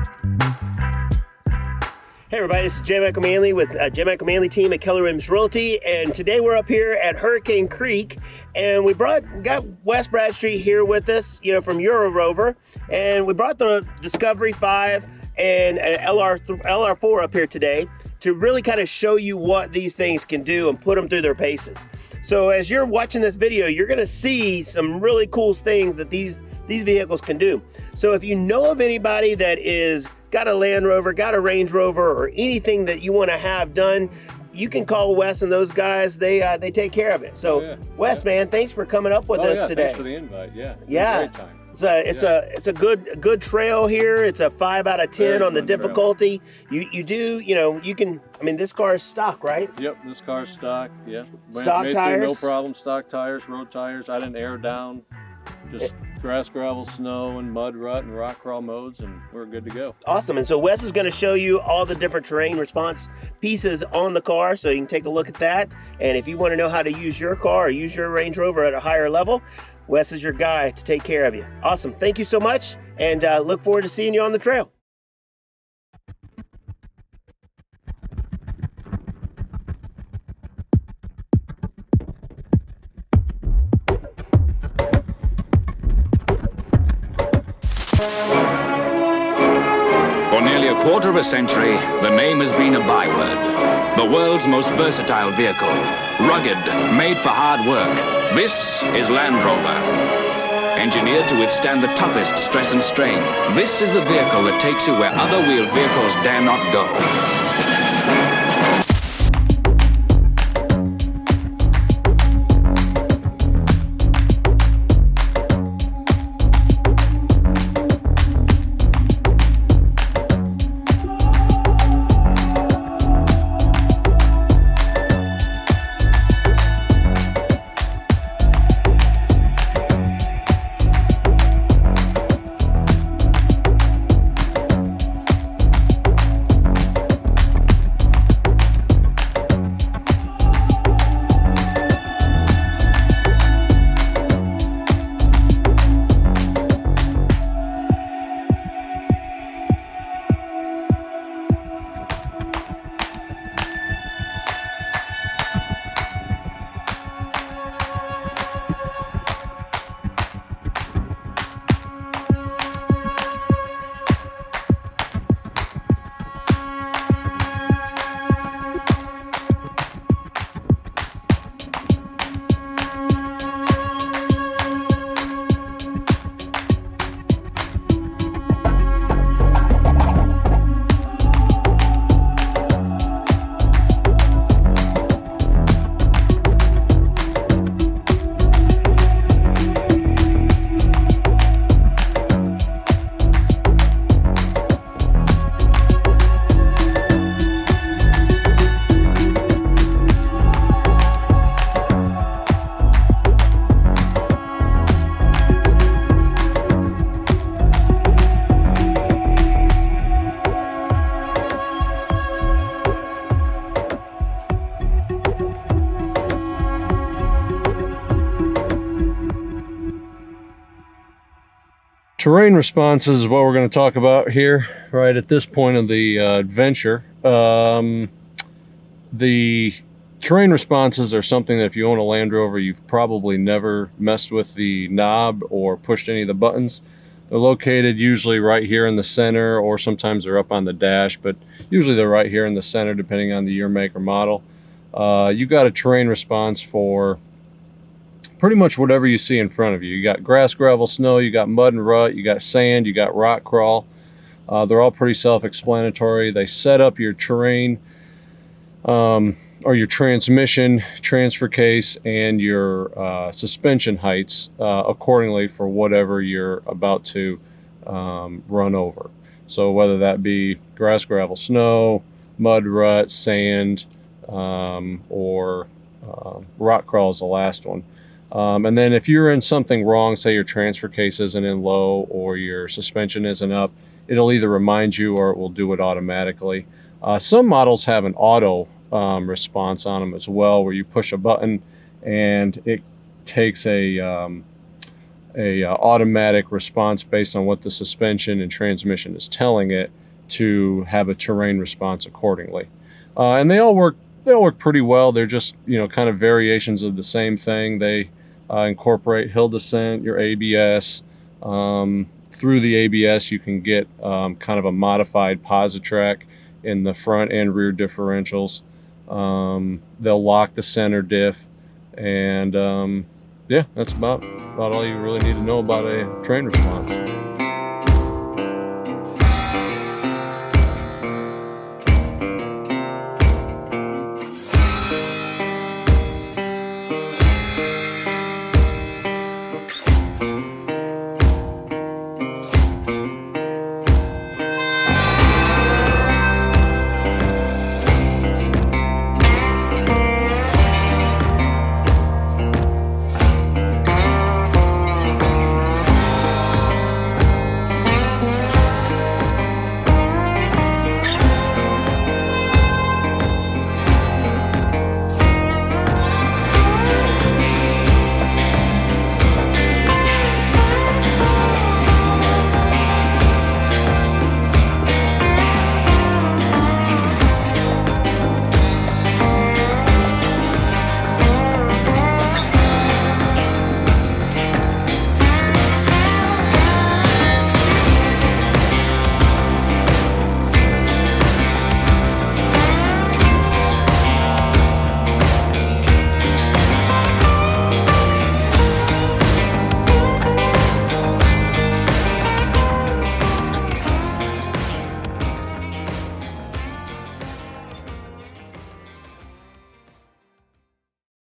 Hey everybody, this is J. Michael Manley with J. Michael Manley team at Keller Williams Realty, and today we're up here at Hurricane Creek, and we got Wes Bradstreet here with us, from Euro Rover, and we brought the Discovery 5 and LR4 up here today to really kind of show you what these things can do and put them through their paces. So as you're watching this video, you're going to see some really cool things that these vehicles can do. So if you know of anybody that is got a Land Rover, got a Range Rover, or anything that you want to have done, you can call Wes and those guys. They take care of it. So Wes, man, thanks for coming up with us today. Thanks for the invite. Yeah. Great time. It's a good trail here. It's a 5 out of 10 Very on the fun difficulty. You can. I mean, this car is stock, right? Yep, this car's stock. Yeah. Stock tires. No problem. Stock tires, road tires. I didn't air down. Just grass, gravel, snow, and mud, rut, and rock crawl modes, and we're good to go. Awesome. And so Wes is going to show you all the different terrain response pieces on the car, so you can take a look at that. And if you want to know how to use your car or use your Range Rover at a higher level, Wes is your guy to take care of you. Awesome. Thank you so much, and look forward to seeing you on the trail. For nearly a quarter of a century, the name has been a byword. The world's most versatile vehicle. Rugged, made for hard work. This is Land Rover. Engineered to withstand the toughest stress and strain. This is the vehicle that takes you where other wheeled vehicles dare not go. Terrain responses is what we're going to talk about here, right at this point of the adventure. The terrain responses are something that if you own a Land Rover, you've probably never messed with the knob or pushed any of the buttons. They're located usually right here in the center, or sometimes they're up on the dash, but usually they're right here in the center depending on the year, make, or model. You got a terrain response for pretty much whatever you see in front of you. You got grass, gravel, snow, you got mud and rut, you got sand, you got rock crawl. They're all pretty self-explanatory. They set up your terrain or your transmission, transfer case, and your suspension heights accordingly for whatever you're about to run over. So whether that be grass, gravel, snow, mud, rut, sand, or rock crawl is the last one. And then if you're in something wrong, say your transfer case isn't in low or your suspension isn't up, it'll either remind you or it will do it automatically. Some models have an auto response on them as well, where you push a button and it takes a automatic response based on what the suspension and transmission is telling it to have a terrain response accordingly. And they all work pretty well. They're just, kind of variations of the same thing. They incorporate hill descent, your ABS. Through the ABS, you can get kind of a modified Positrack in the front and rear differentials. They'll lock the center diff, and yeah, that's about all you really need to know about a terrain response.